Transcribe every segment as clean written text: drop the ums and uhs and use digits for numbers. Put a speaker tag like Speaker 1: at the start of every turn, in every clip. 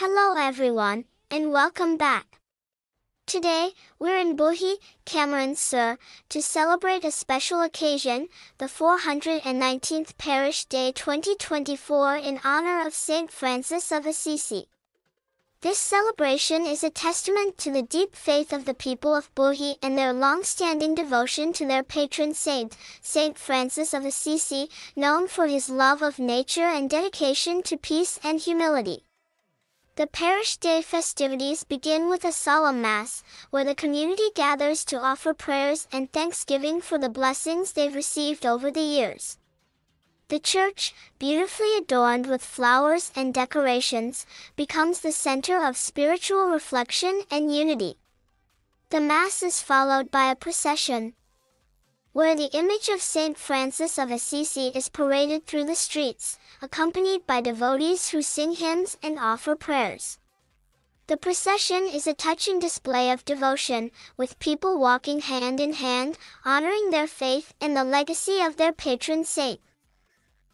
Speaker 1: Hello everyone, and welcome back. Today, we're in Buhi, Camarines Sur, to celebrate a special occasion, the 419th Parish Day 2024 in honor of Saint Francis of Assisi. This celebration is a testament to the deep faith of the people of Buhi and their long-standing devotion to their patron saint, Saint Francis of Assisi, known for his love of nature and dedication to peace and humility. The Parish Day festivities begin with a solemn Mass, where the community gathers to offer prayers and thanksgiving for the blessings they've received over the years. The church, beautifully adorned with flowers and decorations, becomes the center of spiritual reflection and unity. The Mass is followed by a procession, where the image of Saint Francis of Assisi is paraded through the streets, accompanied by devotees who sing hymns and offer prayers. The procession is a touching display of devotion, with people walking hand in hand, honoring their faith and the legacy of their patron saint.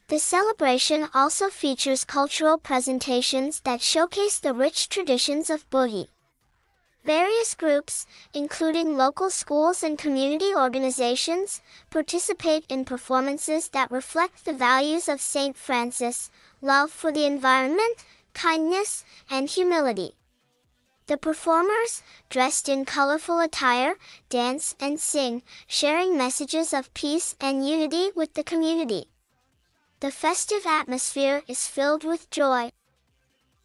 Speaker 1: The celebration also features cultural presentations that showcase the rich traditions of Buhi. Various groups, including local schools and community organizations, participate in performances that reflect the values of Saint Francis: love for the environment, kindness, and humility. The performers, dressed in colorful attire, dance and sing, sharing messages of peace and unity with the community. The festive atmosphere is filled with joy,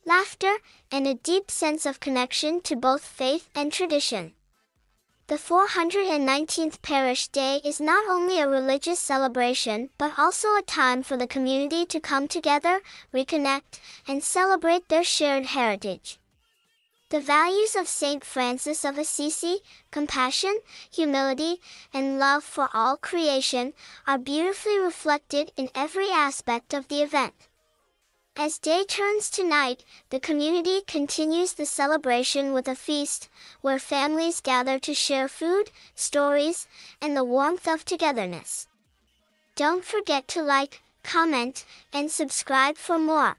Speaker 1: laughter, and a deep sense of connection to both faith and tradition. The 419th Parish Day is not only a religious celebration but also a time for the community to come together, reconnect, and celebrate their shared heritage. The values of Saint Francis of Assisi, compassion, humility, and love for all creation, are beautifully reflected in every aspect of the event. As day turns to night, the community continues the celebration with a feast, where families gather to share food, stories, and the warmth of togetherness. Don't forget to like, comment, and subscribe for more.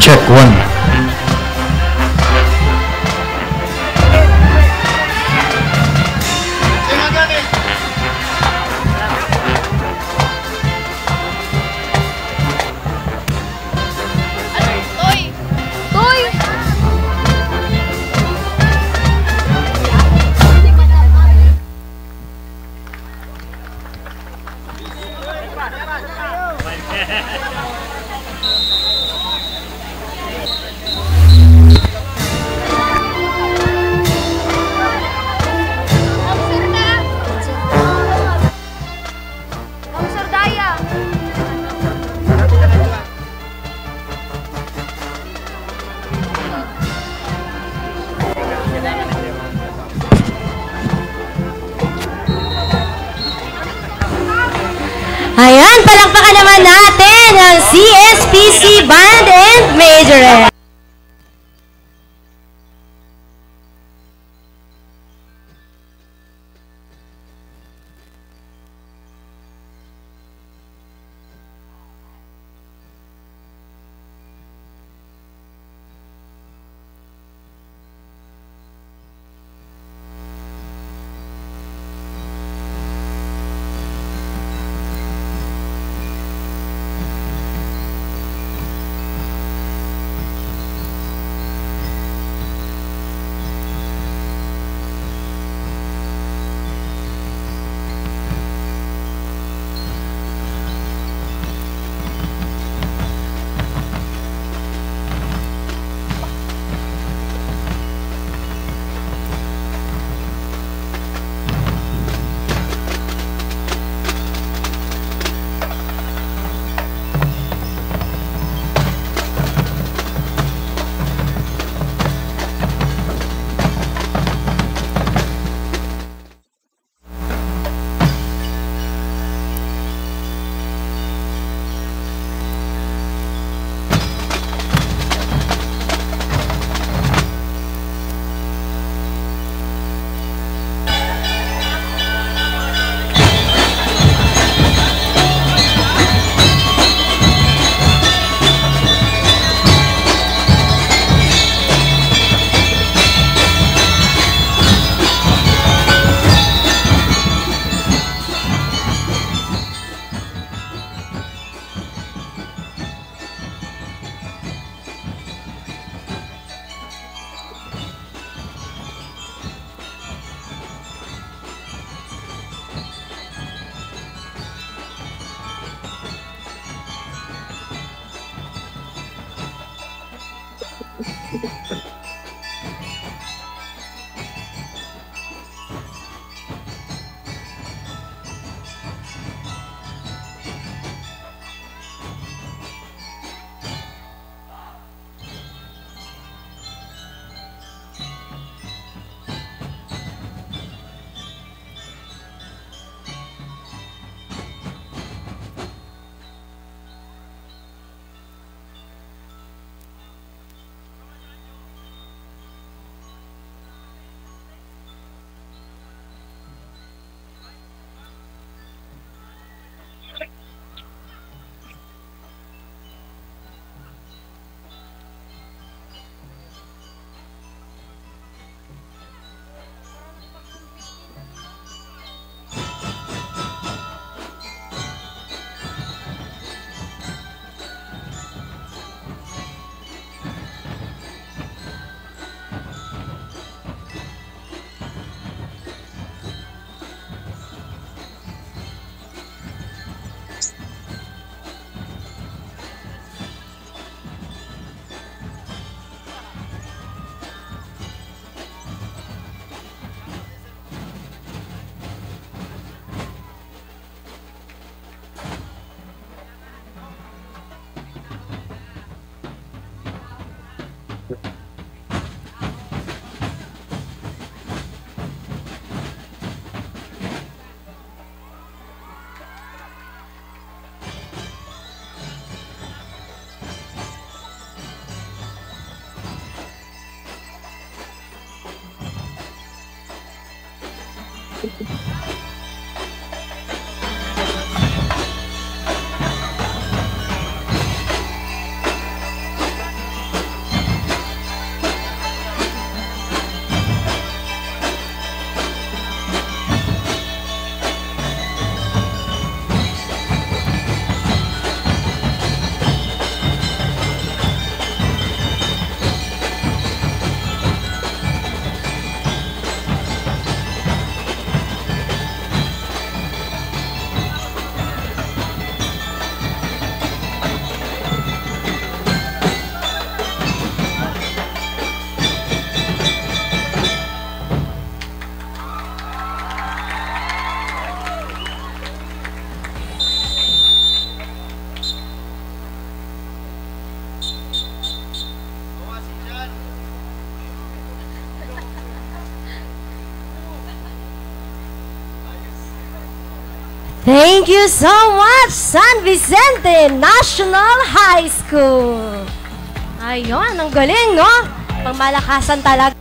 Speaker 2: Check one.
Speaker 3: Ayan, palakpakan naman natin ang CSPC Band and Majorette. Thank you so much, San Vicente National High School. Ayun, ang galing, no? Pangmalakasan talaga.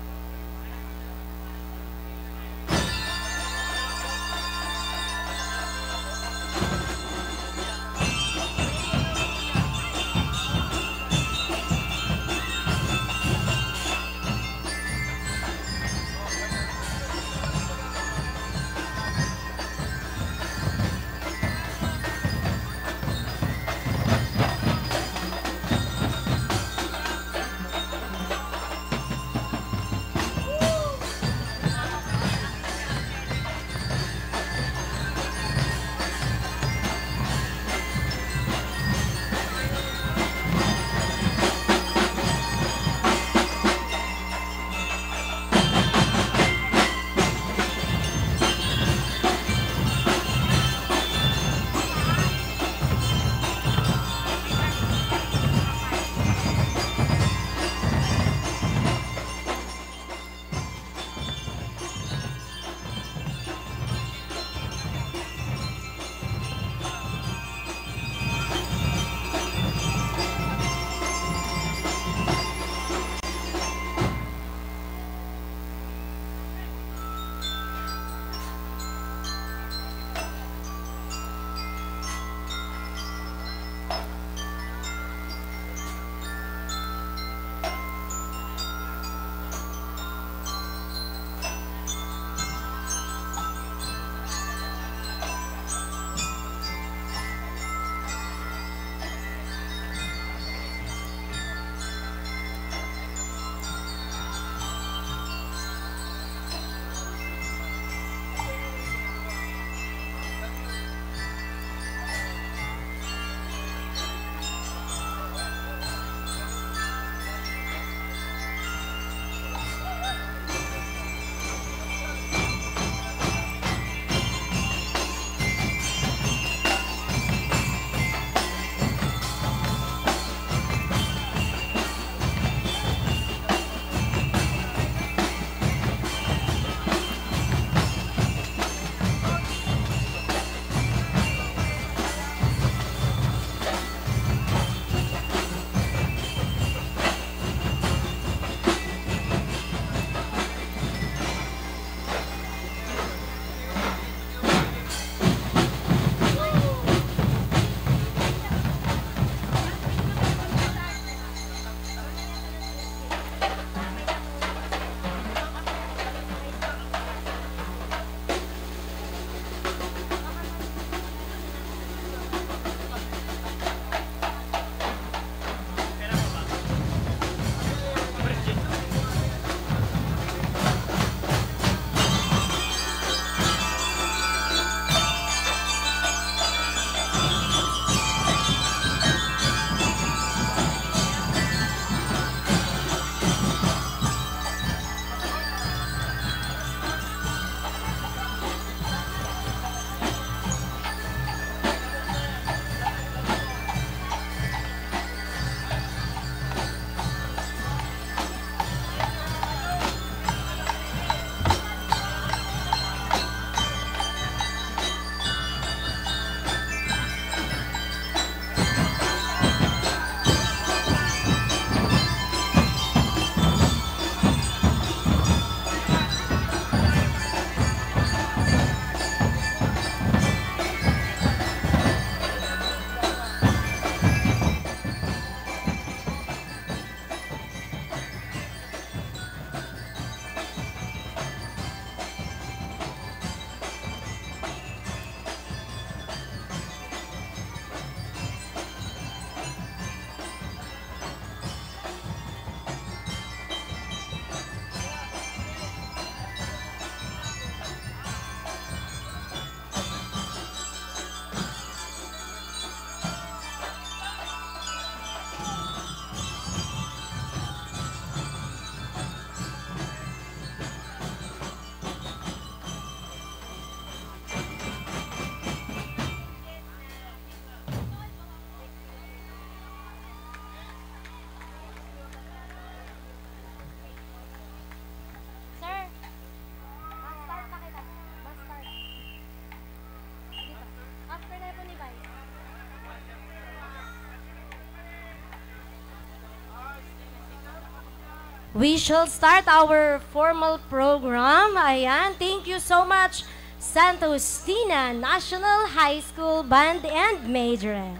Speaker 3: we shall start our formal program. Ayan, thank you so much, Santa Justina National High School Band and Majorette.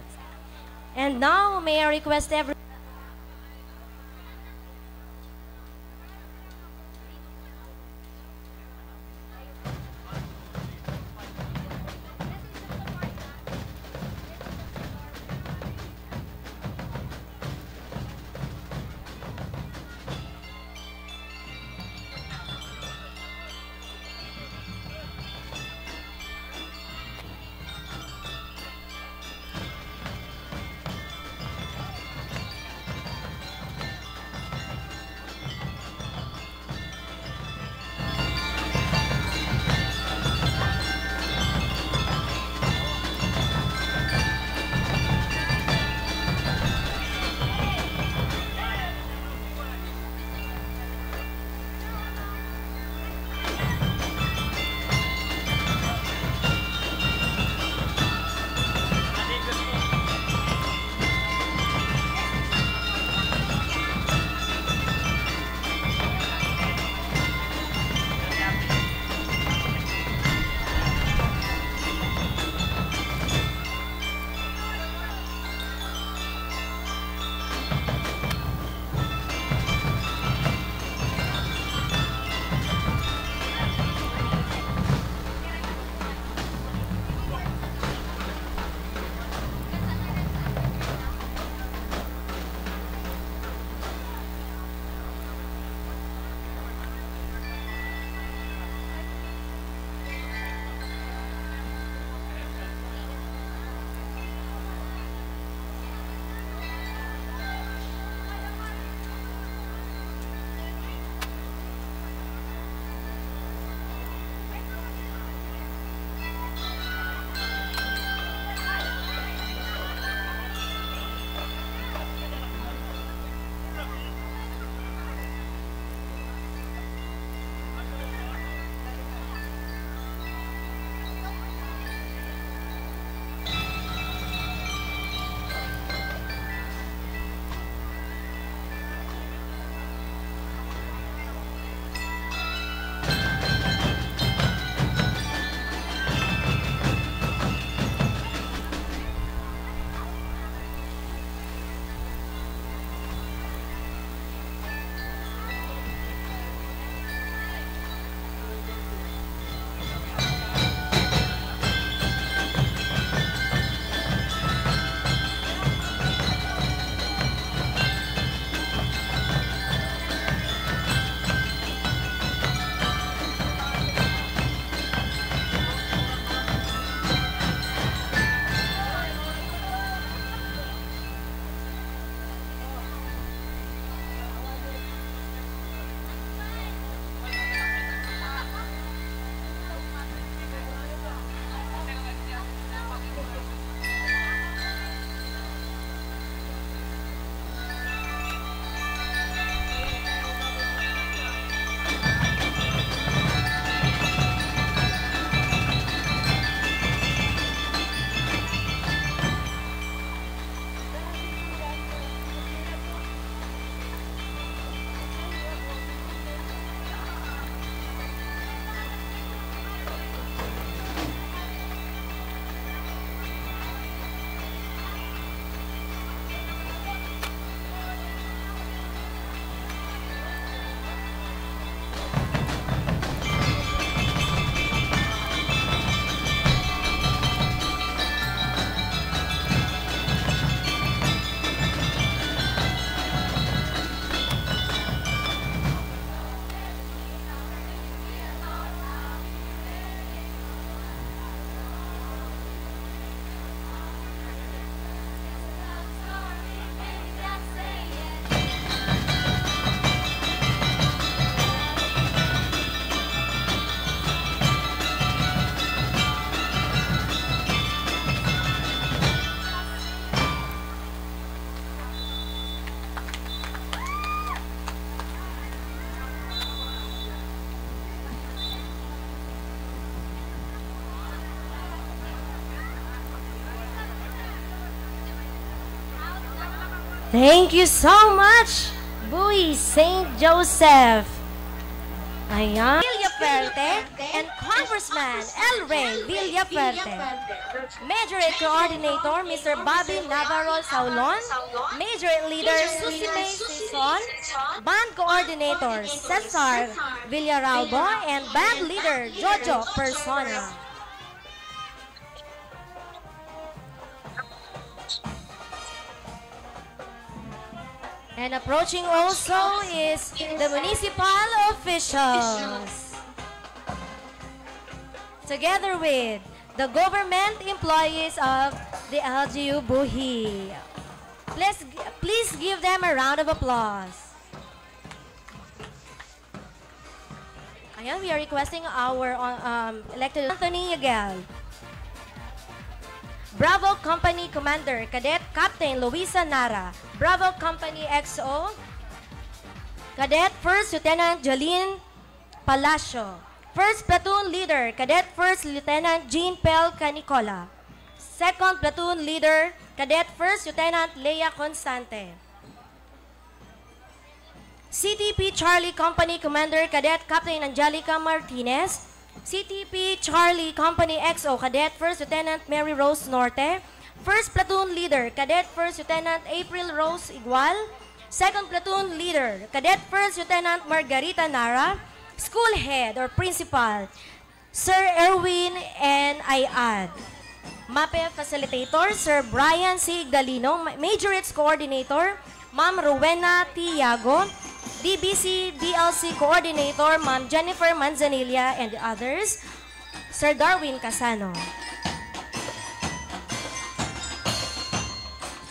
Speaker 3: And now, may I request everyone. Thank you so much, Buhi St. Joseph. Ayan. Villaferte and Congressman El Rey Villaferte. Majorate Coordinator Mr. Bobby Navarro Saulon. Majorate Leader Susime Sison. Band Coordinator Cesar Villaralbo and Band Leader Jojo Persona. And approaching also is the municipal officials. Together with the government employees of the LGU Buhi. Please give them a round of applause. Ayan, we are requesting our elected Anthony Yagel. Bravo Company Commander, Cadet Captain Luisa Nara. Bravo Company XO, Cadet First Lieutenant Jolene Palacio. First Platoon Leader, Cadet First Lieutenant Jean Pel Canicola. Second Platoon Leader, Cadet First Lieutenant Leia Constante. CTP Charlie Company Commander, Cadet Captain Angelica Martinez. CTP Charlie Company XO, Cadet First Lieutenant Mary Rose Norte. First Platoon Leader, Cadet First Lieutenant April Rose Igual. Second Platoon Leader, Cadet First Lieutenant Margarita Nara. School Head or Principal, Sir Erwin N. Ayad. MAPE Facilitator, Sir Brian C. Galino. Majorates Coordinator, Ma'am Rowena Tiago. DBC DLC Coordinator, Ma'am Jennifer Manzanilla and others. Sir Darwin Casano.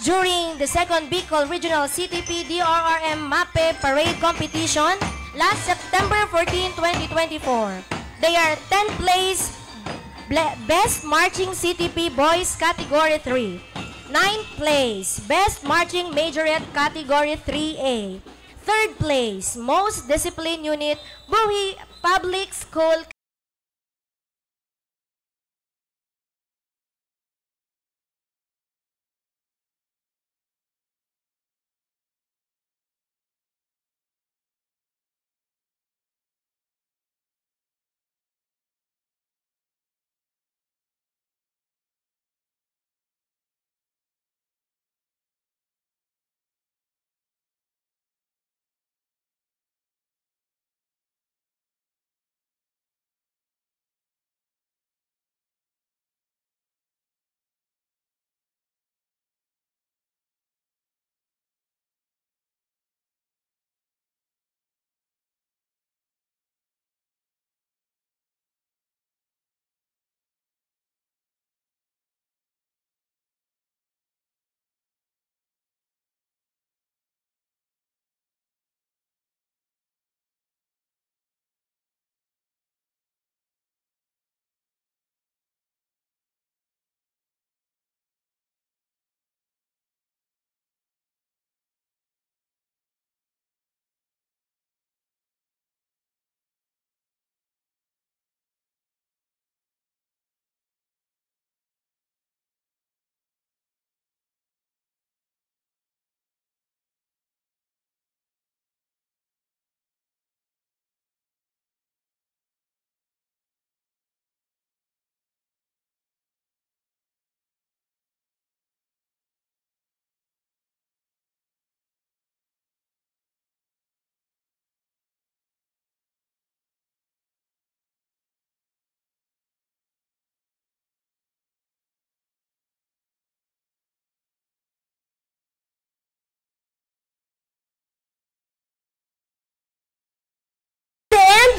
Speaker 3: During the second Bicol Regional CTP DRRM MAPE Parade Competition last September 14, 2024, they are 10th place Best Marching CTP Boys Category 3, 9th place Best Marching Majorette Category 3A, 3rd place Most Disciplined Unit Buhi Public School.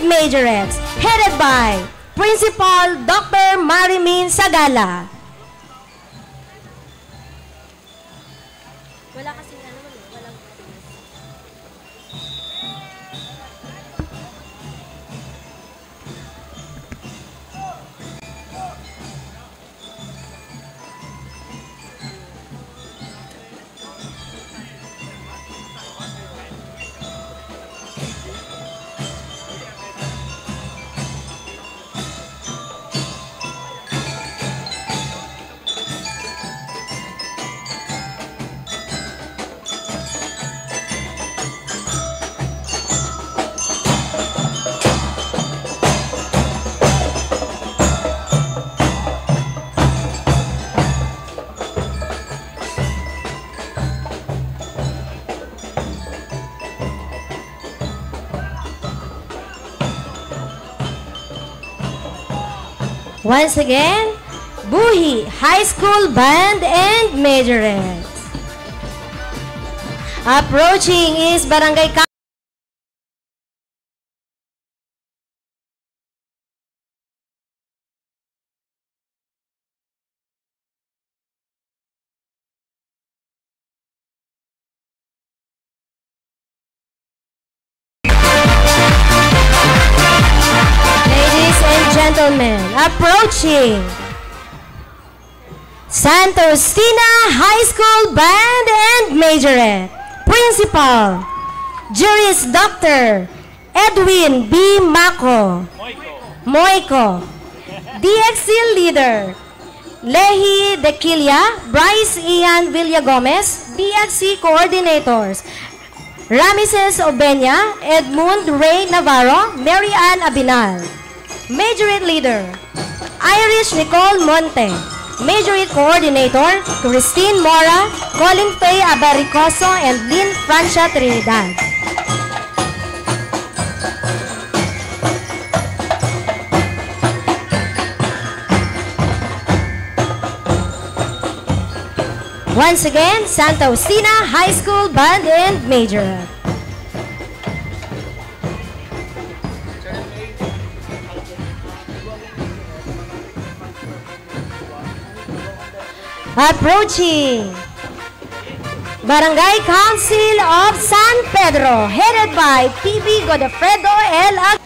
Speaker 3: Majorettes, headed by Principal Dr. Marimin Sagala. Wala kasi walang Once again, Buhi High School Band and Majorettes. Approaching is Barangay Ladies and gentlemen, approaching Santos Tina High School Band and Majorette. Principal, Juris Dr. Edwin B. Mako. Moiko. DXC Leader, Lehi Dequilia, Bryce Ian Villagomez. DXC Coordinators, Ramises Obenya, Edmund Ray Navarro, Mary Ann Abinal. Majorette Leader, Irish Nicole Monte. Majorette Coordinator, Christine Mora, Colin Faye Abaricoso, and Lynn Francia Trinidad. Once again, Santa Justina High School Band and Majorette. Approaching Barangay Council of San Pedro, headed by PB Godofredo L.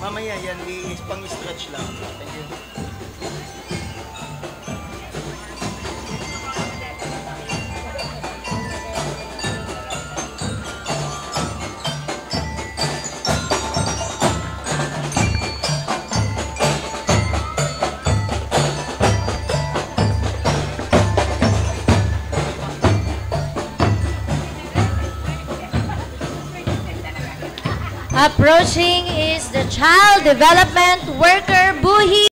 Speaker 2: Mamaya yan, pang-stretch lang. Thank you.
Speaker 3: Approaching is the Child Development Worker Buhi.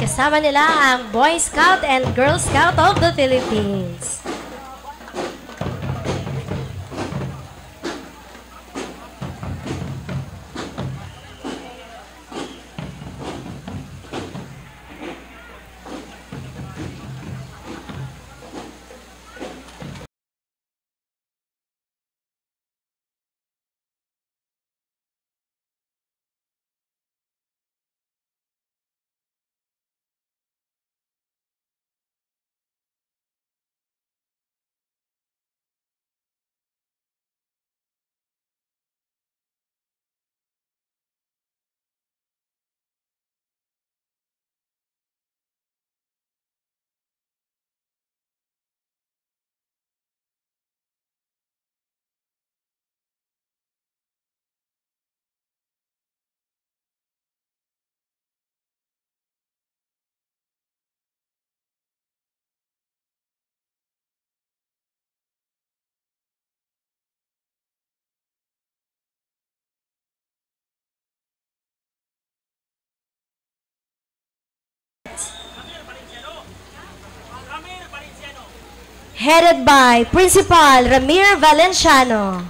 Speaker 3: Kasama nila ang Boy Scout and Girl Scout of the Philippines. headed by Principal Ramir Valenciano.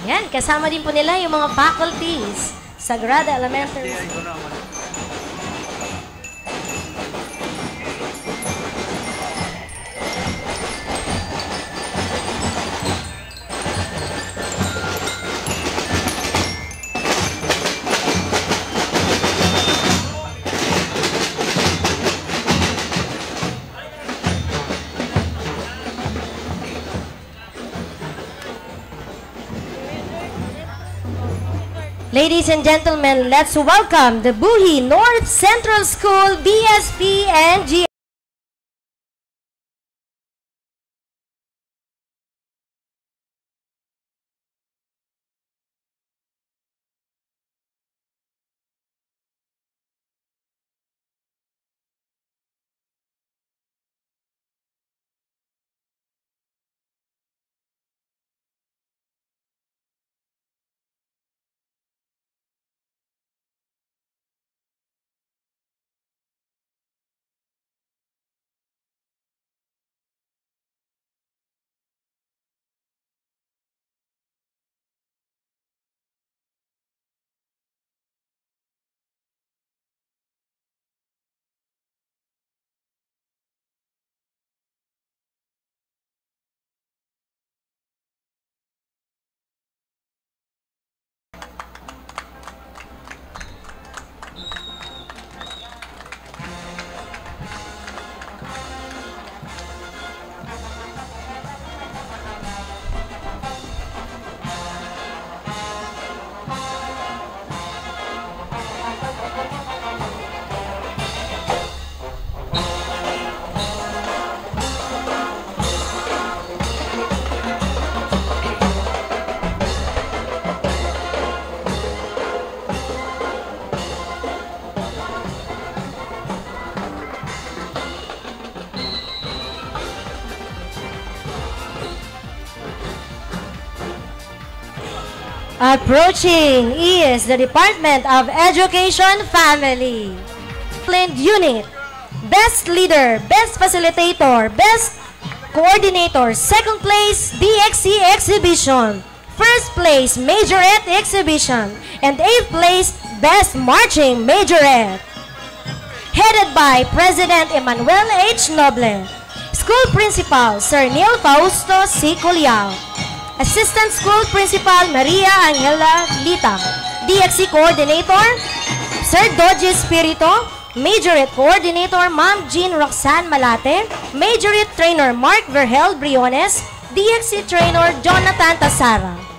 Speaker 3: Yan, kasama din po nila yung mga faculties. Sagrada Elementary School. Ladies and gentlemen, let's welcome the Buhi North Central School BSP and G. Approaching is the Department of Education Family. Unit, Best Leader, Best Facilitator, Best Coordinator, Second Place, DXC Exhibition, First Place, Majorette Exhibition, and 8th Place, Best Marching Majorette. Headed by President Emmanuel H. Noble, School Principal, Sir Neil Fausto C. Culiao, Assistant School Principal Maria Angela Litang, DXC Coordinator, Sir Doji Espirito, Majorette Coordinator Ma'am Jean Roxanne Malate, Majorette Trainer Mark Verhel Briones, DXC Trainer Jonathan Tasara.